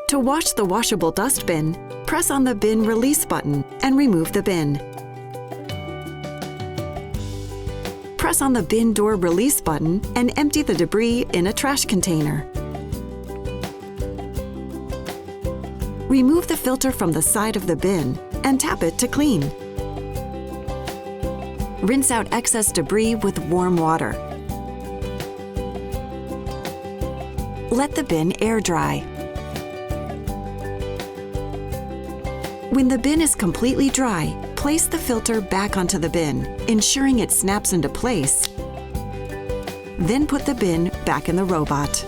To wash the washable dustbin, press on the bin release button and remove the bin. Press on the bin door release button and empty the debris in a trash container. Remove the filter from the side of the bin and tap it to clean. Rinse out excess debris with warm water. Let the bin air dry. When the bin is completely dry, place the filter back onto the bin, ensuring it snaps into place. Then put the bin back in the robot.